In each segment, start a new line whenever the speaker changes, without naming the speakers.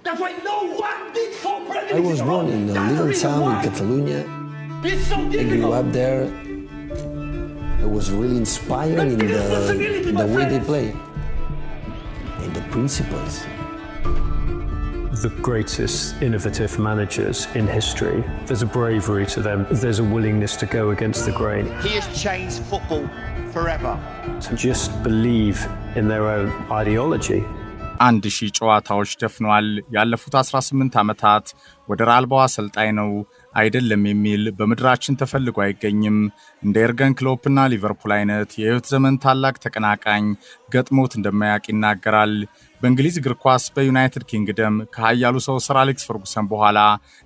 That's why no one did for Premier League.
I was born in a little town in Catalonia. I grew up there. I was really inspired in the way they play, in the principles.
The greatest innovative managers in history, there's a bravery to them, there's a willingness to go against the grain.
He has changed football forever.
To just believe in their own ideology.
1000 ጨዋታዎች ደፍኗል። ያለፉት 18 ዓመታት ወደር አልባው አሰልጣኝ ነው አይደለም የሚል በመድራችን ተፈልጎ አይገኝም። እንደ ኤርገን ክሎፕና ሊቨርፑል አይነት የህይወት ዘመን ታላቅ ተቀናቃኝ ገጥሞት እንደማያውቅ ይናገራል። በእንግሊዝ እግር ኳስ በዩናይትድ ኪንግደም ከኃያሉ ሰው ሰር አሌክስ ፈርጉሰን በኋላ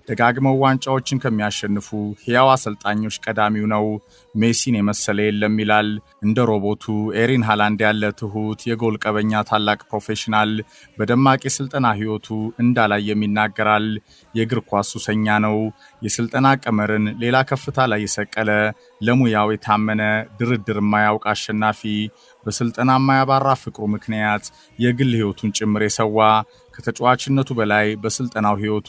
ደጋግመው ዋንጫዎችን ከሚያሸንፉ ሕያው አሰልጣኞች ቀዳሚው ነው። ሜሲን የመሰለ የለም ይላል። እንደ ሮቦቱ ኤሪን ሃላንድ ያለ ትሁት የጎል ቀበኛ ታላቅ ፕሮፌሽናል በደማቅ የስልጠና ህይወቱ እንዳላየም ይናገራል። የእግር ኳስ ሱሰኛ ነው። የስልጠና ቀመርን ሌላ ከፍታ ላይ የሰቀለ ለሙያው የታመነ ድርድር የማያውቅ አሸናፊ በስልጠና የማያባራ ፍቅሩ ምክንያት የግል ህይወቱን ጭምር የሰዋ ከተጫዋችነቱ በላይ በስልጠናው ህይወቱ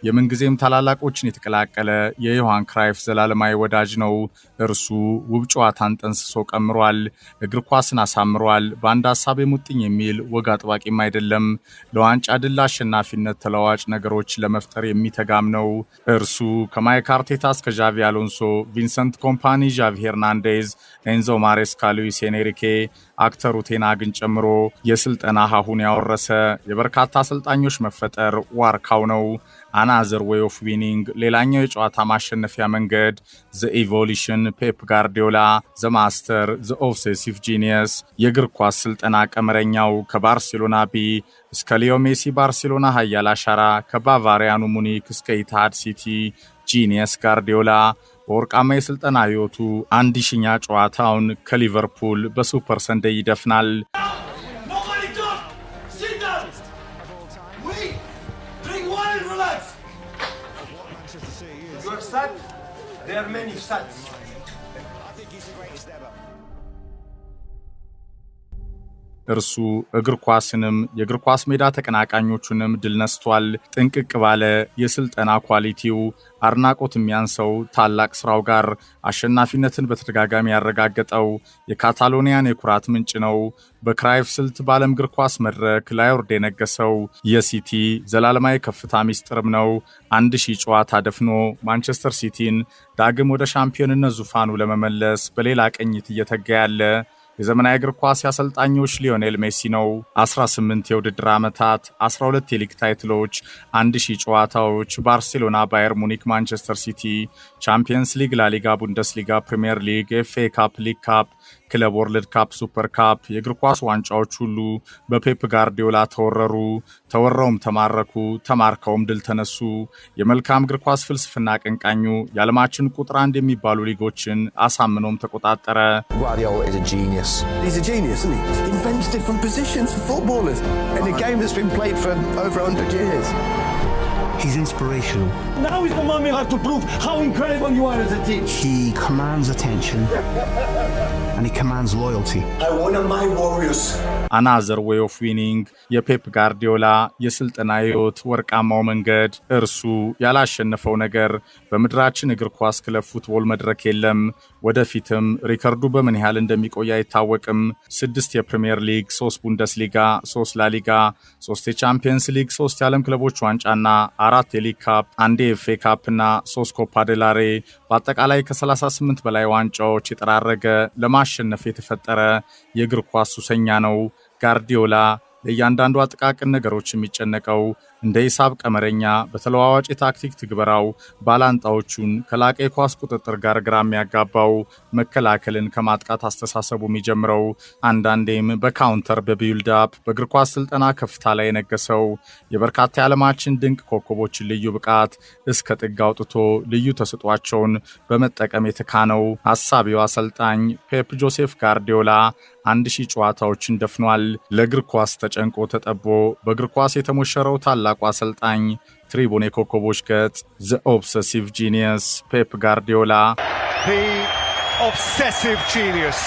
የምንጊዜም ታላላቆችን የተቀላቀለ የዮሃን ክራይፍ ዘላለማዊ ወዳጅ ነው። እርሱ ውብ ጨዋታን ጠንስሶ ቀምሯል። እግር ኳስን አሳምሯል። በአንድ ሐሳብ የሙጥኝ የሚል ወግ አጥባቂም አይደለም። ለዋንጫ ድል አሸናፊነት ተለዋጭ ነገሮች ለመፍጠር የሚተጋም ነው። እርሱ ከማይክ አርቴታ እስከ ዣቪ አሎንሶ፣ ቪንሰንት ኮምፓኒ፣ ዣቪ ሄርናንዴዝ፣ ኤንዞ ማሬስካ፣ ሉዊስ ኤንሪኬ፣ አክተሩ ቴናግን ጨምሮ የስልጠና ሀሁን ያወረሰ የበርካታ አሰልጣኞች መፈጠር ዋርካው ነው። አናዘር ዌይ ኦፍ ዊኒንግ ሌላኛው የጨዋታ ማሸነፊያ መንገድ ዘ ኢቮሉሽን ፔፕ ጋርዲዮላ ዘ ማስተር ዘ ኦብሴሲቭ ጂኒየስ የእግር ኳስ ስልጠና ቀመረኛው ከባርሴሎና ቢ እስከ ሊዮ ሜሲ ባርሴሎና ኃያል አሻራ ከባቫሪያኑ ሙኒክ እስከ ኢትሃድ ሲቲ ጂኒየስ ጋርዲዮላ በወርቃማ የስልጠና ህይወቱ 1000ኛ ጨዋታውን ከሊቨርፑል በሱፐር ሰንደይ ይደፍናል።
There are many stats.
I think he's the greatest ever.
እርሱ እግር ኳስንም የእግር ኳስ ሜዳ ተቀናቃኞቹንም ድል ነስቷል። ጥንቅቅ ባለ የስልጠና ኳሊቲው አድናቆት የሚያንሰው ታላቅ ስራው ጋር አሸናፊነትን በተደጋጋሚ ያረጋገጠው የካታሎኒያን የኩራት ምንጭ ነው። በክራይፍ ስልት በዓለም እግር ኳስ መድረክ ላይወርድ የነገሰው የሲቲ ዘላለማዊ ከፍታ ሚስጥርም ነው። 1000 ጨዋታ ደፍኖ ማንቸስተር ሲቲን ዳግም ወደ ሻምፒዮንነት ዙፋኑ ለመመለስ በሌላ ቅኝት እየተጋ ያለ የዘመናዊ እግር ኳስ ያሰልጣኞች ሊዮኔል ሜሲ ነው። 18 የውድድር ዓመታት፣ 12 የሊግ ታይትሎች፣ 1000 ጨዋታዎች፣ ባርሴሎና፣ ባየር ሙኒክ፣ ማንቸስተር ሲቲ፣ ቻምፒየንስ ሊግ፣ ላሊጋ፣ ቡንደስሊጋ፣ ፕሪሚየር ሊግ፣ ኤፍኤ ካፕ፣ ሊግ ካፕ፣ ክለብ ወርልድ ካፕ፣ ሱፐር ካፕ የእግር ኳስ ዋንጫዎች ሁሉ በፔፕ ጋርዲዮላ ተወረሩ። ተወረውም ተማረኩ፣ ተማርከውም ድል ተነሱ። የመልካም እግር ኳስ ፍልስፍና አቀንቃኙ የዓለማችን ቁጥር 1 የሚባሉ ሊጎችን አሳምኖም ተቆጣጠረ።
Guardiola is a genius.
He's a genius, isn't he? He invents different positions for footballers in a game that's been played for over 100 years.
He's inspirational.
Now is the moment you have to prove how incredible you are as a team.
He commands attention and he commands loyalty.
I want my Warriors.
አናዘር ዌይ ኦፍ ዊኒንግ የፔፕ ጋርዲዮላ የስልጠና ህይወት ወርቃማው መንገድ እርሱ ያላሸነፈው ነገር በምድራችን እግር ኳስ ክለብ ፉትቦል መድረክ የለም። ወደፊትም ሪከርዱ በምን ያህል እንደሚቆይ አይታወቅም። 6 የፕሪሚየር ሊግ፣ 3 ቡንደስሊጋ፣ 3 ላሊጋ፣ 3 የቻምፒየንስ ሊግ፣ 3 የዓለም ክለቦች ዋንጫና 4 የሊግ ካፕ፣ 1 የኤፍኤ ካፕ እና 3 ኮፓ ዴላሬ በአጠቃላይ ከ38 በላይ ዋንጫዎች የጠራረገ ለማሸነፍ የተፈጠረ የእግር ኳስ ሱሰኛ ነው። ጋርዲዮላ ለእያንዳንዱ ጥቃቅን ነገሮች የሚጨነቀው እንደ ሂሳብ ቀመረኛ በተለዋዋጭ የታክቲክ ትግበራው ባላንጣዎቹን ከላቀ የኳስ ቁጥጥር ጋር ግራ የሚያጋባው መከላከልን ከማጥቃት አስተሳሰቡ የሚጀምረው አንዳንዴም በካውንተር በቢልድ አፕ በእግር ኳስ ስልጠና ከፍታ ላይ የነገሰው የበርካታ የዓለማችን ድንቅ ኮከቦችን ልዩ ብቃት እስከ ጥግ አውጥቶ ልዩ ተሰጧቸውን በመጠቀም የተካነው ሐሳቢው አሰልጣኝ ፔፕ ጆሴፍ ጋርዲዮላ 1000 ጨዋታዎችን ደፍኗል። ለእግር ኳስ ተጨንቆ ተጠቦ በእግር ኳስ የተሞሸረው ታላቁ አሰልጣኝ ትሪቡን የኮከቦች ገጽ ዘ ኦብሰሲቭ ጂኒየስ ፔፕ ጋርዲዮላ።
The obsessive genius.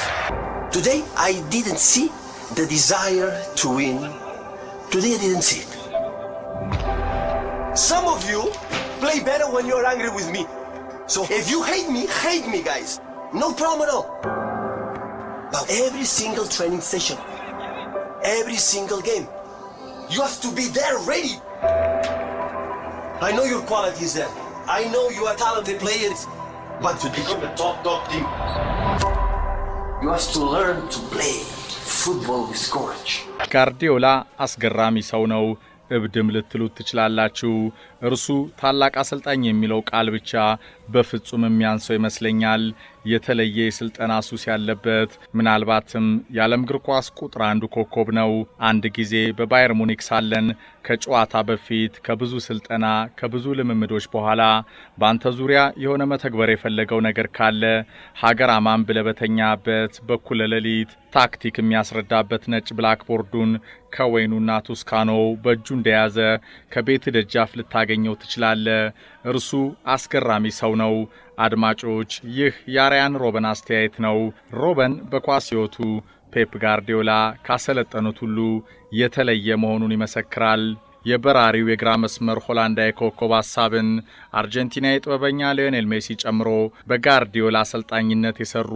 Today I didn't see the desire to win. Today I didn't see it. Some of you play better when you're angry with me. So if you hate me, guys. No problem at all. But every single training session, every single game, you have to be there ready. I know your quality is there. I know you are talented players. But to become a top team, you have to learn to play football with courage.
ጋርዲዮላ አስገራሚ ሰው ነው። እብድም ልትሉት ትችላላችሁ። እርሱ ታላቅ አሰልጣኝ የሚለው ቃል ብቻ በፍጹም የሚያንሰው ይመስለኛል። የተለየ የስልጠና ሱስ ያለበት ምናልባትም የዓለም እግር ኳስ ቁጥር አንዱ ኮከብ ነው። አንድ ጊዜ በባየር ሙኒክ ሳለን ከጨዋታ በፊት ከብዙ ስልጠና ከብዙ ልምምዶች በኋላ ባንተ ዙሪያ የሆነ መተግበር የፈለገው ነገር ካለ ሀገር አማን ብለበተኛበት በኩለ ሌሊት ታክቲክ የሚያስረዳበት ነጭ ብላክቦርዱን ከወይኑና ቱስካኖ በእጁ እንደያዘ ከቤት ደጃፍ ልታገኘው ትችላለህ። እርሱ አስገራሚ ሰው ነው። አድማጮች፣ ይህ የአርያን ሮበን አስተያየት ነው። ሮበን በኳስ ሕይወቱ ፔፕ ጋርዲዮላ ካሰለጠኑት ሁሉ የተለየ መሆኑን ይመሰክራል። የበራሪው የግራ መስመር ሆላንዳዊ ኮከብ ሐሳብን አርጀንቲናዊ ጥበበኛ ሊዮኔል ሜሲ ጨምሮ በጋርዲዮላ አሰልጣኝነት የሰሩ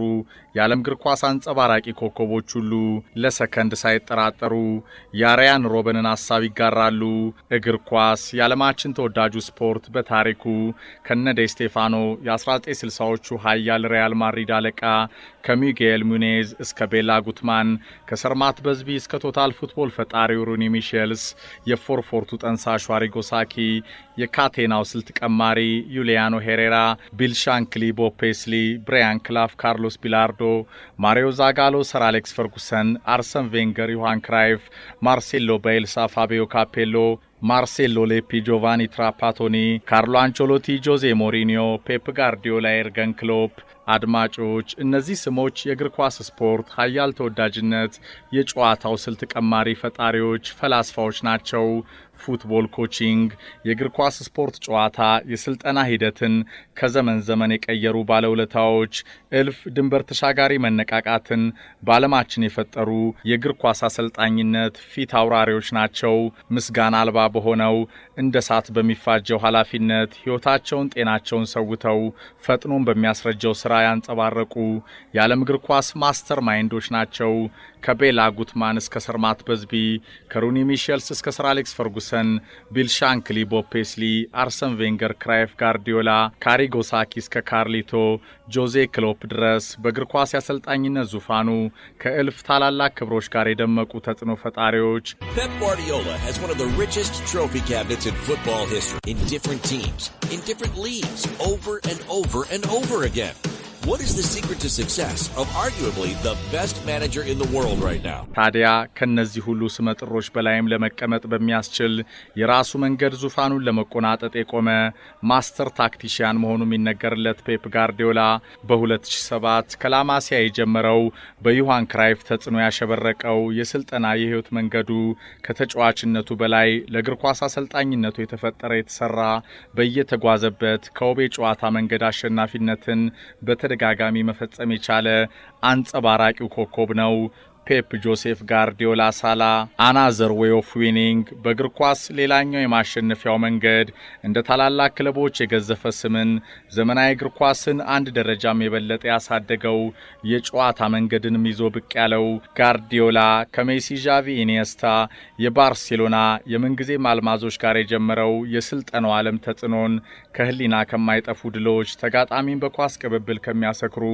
የዓለም እግር ኳስ አንጸባራቂ ኮከቦች ሁሉ ለሰከንድ ሳይጠራጠሩ የአርያን ሮበንን ሐሳብ ይጋራሉ። እግር ኳስ የዓለማችን ተወዳጁ ስፖርት በታሪኩ ከነ ዴ ስቴፋኖ የ1960ዎቹ ኃያል ሪያል ማድሪድ አለቃ ከሚጌል ሙኔዝ እስከ ቤላ ጉትማን ከሰርማት በዝቢ እስከ ቶታል ፉትቦል ፈጣሪው ሩኒ ሚሼልስ የፎርፎርቱ ጠንሳሹ አሪጎ ሳኪ የካቴናው ስልት ቀማሪ ዩሊያኖ ሄሬራ ቢል ሻንክሊ ቦብ ፔስሊ ብራያን ክላፍ ካርሎስ ቢላርዶ ማሪዮ ዛጋሎ ሰር አሌክስ ፈርጉሰን አርሰን ቬንገር ዮሃን ክራይፍ ማርሴሎ ቤልሳ ፋቢዮ ካፔሎ ማርሴሎ ሌፒ ጆቫኒ ትራፓቶኒ ካርሎ አንቸሎቲ ጆዜ ሞሪኒዮ ፔፕ ጋርዲዮላ ኤርገን ክሎፕ አድማጮች እነዚህ ስሞች የእግር ኳስ ስፖርት ኃያል ተወዳጅነት የጨዋታው ስልት ቀማሪ ፈጣሪዎች ፈላስፋዎች ናቸው። ፉትቦል ኮቺንግ የእግር ኳስ ስፖርት ጨዋታ የስልጠና ሂደትን ከዘመን ዘመን የቀየሩ ባለውለታዎች እልፍ ድንበር ተሻጋሪ መነቃቃትን በዓለማችን የፈጠሩ የእግር ኳስ አሰልጣኝነት ፊት አውራሪዎች ናቸው። ምስጋና አልባ በሆነው እንደ ሳት በሚፋጀው ኃላፊነት ሕይወታቸውን ጤናቸውን ሰውተው ፈጥኖን በሚያስረጀው ሥራ ያንጸባረቁ የዓለም እግር ኳስ ማስተር ማይንዶች ናቸው። ከቤላ ጉትማን እስከ ሰርማት በዝቢ ከሩኒ ሚሼልስ እስከ ሰር አሌክስ ፈርጉሰን ቢል ሻንክሊ ቦብ ፔስሊ አርሰን ቬንገር ክራይፍ ጋርዲዮላ ካሪጎ ሳኪ እስከ ካርሊቶ ጆዜ ክሎፕ ድረስ በእግር ኳስ ያሰልጣኝነት ዙፋኑ ከእልፍ ታላላቅ ክብሮች ጋር የደመቁ ተጽዕኖ ፈጣሪዎች
Pep Guardiola has one of the richest trophy cabinets in football history in different teams, in different leagues, over and over and over again. What is the secret to success of arguably the best manager in the world right now?
ታዲያ ከነዚህ ሁሉ ስመጥሮች በላይም ለመቀመጥ በሚያስችል የራሱ መንገድ ዙፋኑን ለመቆናጠጥ የቆመ ማስተር ታክቲሽያን መሆኑ የሚነገርለት ፔፕ ጋርዲዮላ በ2007 ከላማሲያ የጀመረው በዮሃን ክራይፍ ተጽዕኖ ያሸበረቀው የስልጠና የህይወት መንገዱ ከተጫዋችነቱ በላይ ለእግር ኳስ አሰልጣኝነቱ የተፈጠረ የተሰራ በየተጓዘበት ከውብ ጨዋታ መንገድ አሸናፊነትን በተደጋጋሚ መፈጸም የቻለ አንጸባራቂው ኮከብ ነው። ፔፕ ጆሴፍ ጋርዲዮላ ሳላ አናዘር ዌይ ኦፍ ዊኒንግ በእግር ኳስ ሌላኛው የማሸነፊያው መንገድ እንደ ታላላቅ ክለቦች የገዘፈ ስምን ዘመናዊ እግር ኳስን አንድ ደረጃም የበለጠ ያሳደገው የጨዋታ መንገድንም ይዞ ብቅ ያለው ጋርዲዮላ ከሜሲ ዣቪ ኢኒየስታ የባርሴሎና የምንጊዜ ማልማዞች ጋር የጀመረው የስልጠናው ዓለም ተጽዕኖን ከህሊና ከማይጠፉ ድሎች ተጋጣሚን በኳስ ቅብብል ከሚያሰክሩ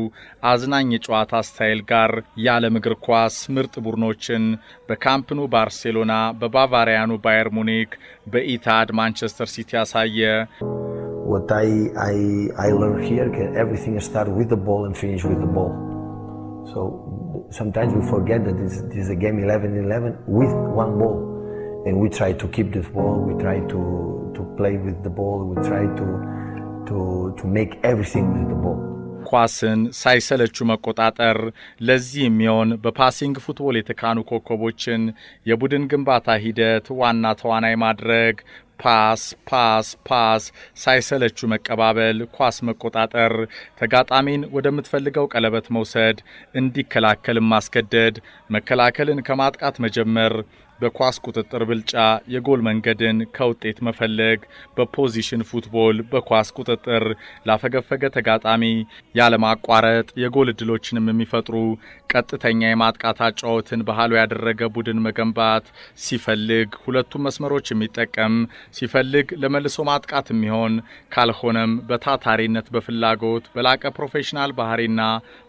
አዝናኝ የጨዋታ ስታይል ጋር የዓለም እግር ኳስ ምርጥ ቡድኖችን በካምፕኑ ባርሴሎና በባቫሪያኑ ባየር ሙኒክ በኢታድ ማንቸስተር ሲቲ ያሳየ
What I learned here, everything starts with the ball and finish with the ball. So sometimes we forget that this is a game 11-11 with one ball. And we try to keep this ball, we try to play with the ball, we try to make everything with the ball.
ኳስን ሳይሰለቹ መቆጣጠር ለዚህ የሚሆን በፓሲንግ ፉትቦል የተካኑ ኮከቦችን የቡድን ግንባታ ሂደት ዋና ተዋናይ ማድረግ ፓስ ሳይሰለቹ መቀባበል ኳስ መቆጣጠር ተጋጣሚን ወደምትፈልገው ቀለበት መውሰድ እንዲከላከል ማስገደድ መከላከልን ከማጥቃት መጀመር በኳስ ቁጥጥር ብልጫ የጎል መንገድን ከውጤት መፈለግ፣ በፖዚሽን ፉትቦል በኳስ ቁጥጥር ላፈገፈገ ተጋጣሚ ያለማቋረጥ የጎል እድሎችንም የሚፈጥሩ ቀጥተኛ የማጥቃት አጫወትን ባህሉ ያደረገ ቡድን መገንባት፣ ሲፈልግ ሁለቱም መስመሮች የሚጠቀም ሲፈልግ ለመልሶ ማጥቃት የሚሆን ካልሆነም በታታሪነት በፍላጎት በላቀ ፕሮፌሽናል ባህሪና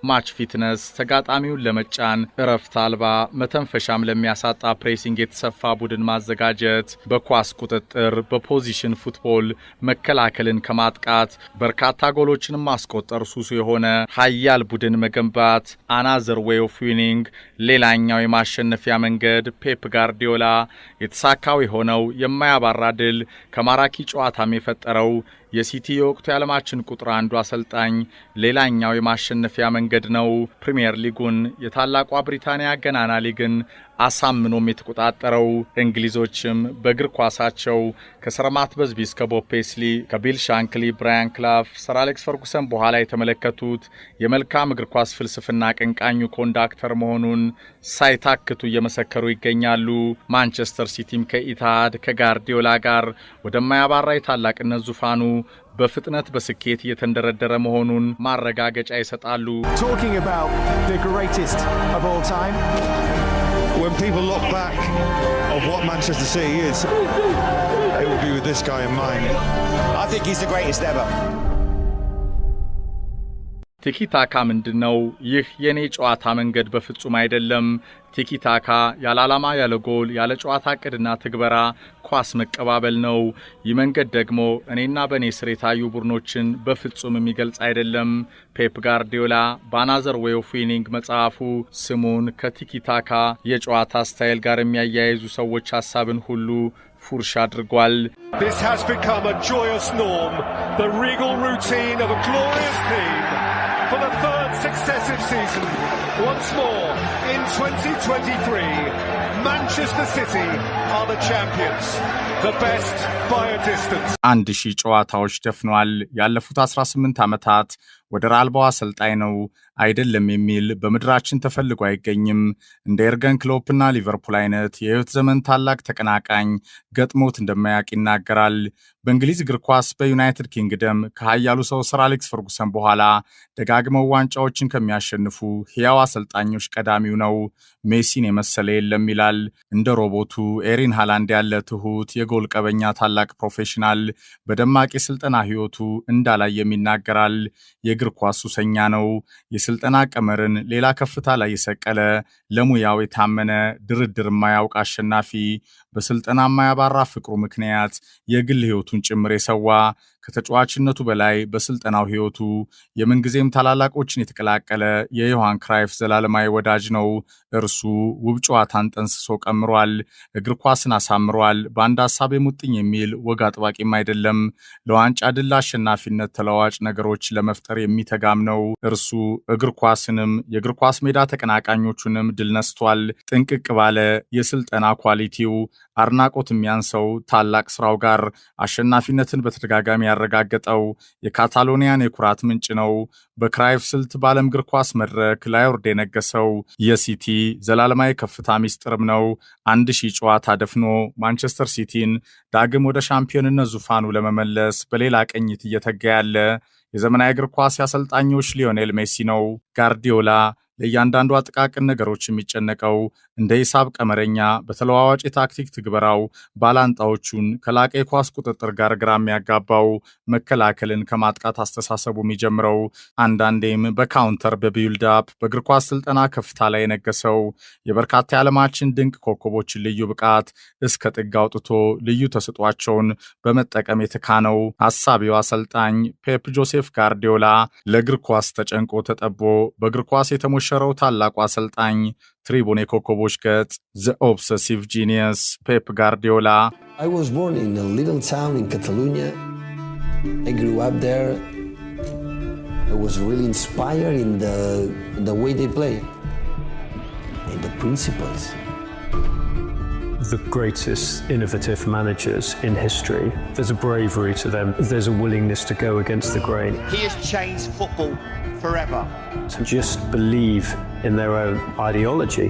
ማች ፊትነስ ተጋጣሚውን ለመጫን እረፍት አልባ መተንፈሻም ለሚያሳጣ ፕሬሲንግ የተሰፋ ቡድን ማዘጋጀት፣ በኳስ ቁጥጥር በፖዚሽን ፉትቦል መከላከልን ከማጥቃት በርካታ ጎሎችንም ማስቆጠር ሱሱ የሆነ ኃያል ቡድን መገንባት አናዘር ዌይ ኦፍ ዊኒንግ ሌላኛው የማሸነፊያ መንገድ ፔፕ ጋርዲዮላ የተሳካው የሆነው የማያባራ ድል ከማራኪ ጨዋታም የፈጠረው የሲቲ የወቅቱ የዓለማችን ቁጥር አንዱ አሰልጣኝ ሌላኛው የማሸነፊያ መንገድ ነው። ፕሪሚየር ሊጉን የታላቋ ብሪታንያ ገናና ሊግን አሳምኖም የተቆጣጠረው እንግሊዞችም በእግር ኳሳቸው ከሰር ማት በዝቢ እስከ ቦብ ፔስሊ ከቢል ሻንክሊ ብራያን ክላፍ ሰር አሌክስ ፈርጉሰን በኋላ የተመለከቱት የመልካም እግር ኳስ ፍልስፍና አቀንቃኙ ኮንዳክተር መሆኑን ሳይታክቱ እየመሰከሩ ይገኛሉ። ማንቸስተር ሲቲም ከኢታድ ከጋርዲዮላ ጋር ወደማያባራ የታላቅነት ዙፋኑ በፍጥነት በስኬት እየተንደረደረ መሆኑን ማረጋገጫ ይሰጣሉ።
Talking about the greatest of all time.
When people look back of what Manchester City is, it will be with this guy in mind.
I think he's the greatest ever.
ቲኪታካ ምንድነው? ይህ የኔ ጨዋታ መንገድ በፍጹም አይደለም። ቲኪታካ ያለ ዓላማ ያለ ጎል ያለ ጨዋታ ዕቅድና ትግበራ ኳስ መቀባበል ነው። ይህ መንገድ ደግሞ እኔና በኔ ስር የታዩ ቡድኖችን በፍጹም የሚገልጽ አይደለም። ፔፕ ጋርዲዮላ በአናዘር ዌይ ኦፍ ዊኒንግ መጽሐፉ ስሙን ከቲኪታካ የጨዋታ ስታይል ጋር የሚያያይዙ ሰዎች ሐሳብን ሁሉ ፉርሽ አድርጓል።
This has become a joyous norm, the regal routine of a glorious team. For the third successive season, once more in 2023, Manchester City are the champions, the best by a distance.
1000 ጨዋታዎች ደፍኗል። ያለፉት 18 ዓመታት ወደር አልባው አሰልጣኝ ነው አይደለም የሚል በምድራችን ተፈልጎ አይገኝም። እንደ ኤርገን ክሎፕና ሊቨርፑል አይነት የህይወት ዘመን ታላቅ ተቀናቃኝ ገጥሞት እንደማያውቅ ይናገራል። በእንግሊዝ እግር ኳስ በዩናይትድ ኪንግደም ከኃያሉ ሰው ሰር አሌክስ ፈርጉሰን በኋላ ደጋግመው ዋንጫዎችን ከሚያሸንፉ ሕያው አሰልጣኞች ቀዳሚው ነው። ሜሲን የመሰለ የለም ይላል። እንደ ሮቦቱ ኤሪን ሃላንድ ያለ ትሁት የጎል ቀበኛ ታላቅ ፕሮፌሽናል በደማቅ የስልጠና ህይወቱ እንዳላየም ይናገራል። የእግር ኳስ ሱሰኛ ነው። የስልጠና ቀመርን ሌላ ከፍታ ላይ የሰቀለ ለሙያው የታመነ ድርድር የማያውቅ አሸናፊ በስልጠና የማያባራ ፍቅሩ ምክንያት የግል ህይወቱን ጭምር የሰዋ ከተጫዋችነቱ በላይ በስልጠናው ህይወቱ የምንጊዜም ታላላቆችን የተቀላቀለ የዮሃን ክራይፍ ዘላለማዊ ወዳጅ ነው። እርሱ ውብ ጨዋታን ጠንስሶ ቀምሯል። እግር ኳስን አሳምሯል። በአንድ ሐሳብ የሙጥኝ የሚል ወግ አጥባቂም አይደለም። ለዋንጫ ድል አሸናፊነት ተለዋጭ ነገሮች ለመፍጠር የሚተጋም ነው። እርሱ እግር ኳስንም የእግር ኳስ ሜዳ ተቀናቃኞቹንም ድል ነስቷል። ጥንቅቅ ባለ የስልጠና ኳሊቲው አድናቆት የሚያንሰው ታላቅ ስራው ጋር አሸናፊነትን በተደጋጋሚ ያረጋገጠው የካታሎኒያን የኩራት ምንጭ ነው። በክራይፍ ስልት በዓለም እግር ኳስ መድረክ ላይወርድ የነገሰው የሲቲ ዘላለማዊ ከፍታ ሚስጥርም ነው። 1000 ጨዋታ ደፍኖ ማንቸስተር ሲቲን ዳግም ወደ ሻምፒዮንነት ዙፋኑ ለመመለስ በሌላ ቅኝት እየተጋ ያለ የዘመናዊ እግር ኳስ አሰልጣኞች ሊዮኔል ሜሲ ነው። ጋርዲዮላ ለእያንዳንዱ አጥቃቅን ነገሮች የሚጨነቀው እንደ ሂሳብ ቀመረኛ በተለዋዋጭ የታክቲክ ትግበራው ባላንጣዎቹን ከላቀ የኳስ ቁጥጥር ጋር ግራ የሚያጋባው መከላከልን ከማጥቃት አስተሳሰቡ የሚጀምረው አንዳንዴም በካውንተር በቢልድ አፕ በእግር ኳስ ስልጠና ከፍታ ላይ የነገሰው የበርካታ የዓለማችን ድንቅ ኮከቦችን ልዩ ብቃት እስከ ጥግ አውጥቶ ልዩ ተሰጧቸውን በመጠቀም የተካነው አሳቢው አሰልጣኝ ፔፕ ጆሴፍ ጋርዲዮላ ለእግር ኳስ ተጨንቆ ተጠቦ በእግር ኳስ የተሞሸረው ታላቁ አሰልጣኝ ትሪቡን የኮከቦች ገጽ The Obsessive Genius ፔፕ ጋርዲዮላ
I was born in a little town in Catalonia. I grew up there. I was really inspired in the way they play and the principles.
The greatest innovative managers in history. There's a bravery to them. There's a willingness to go against the grain.
He has changed football forever.
To just believe in their own ideology.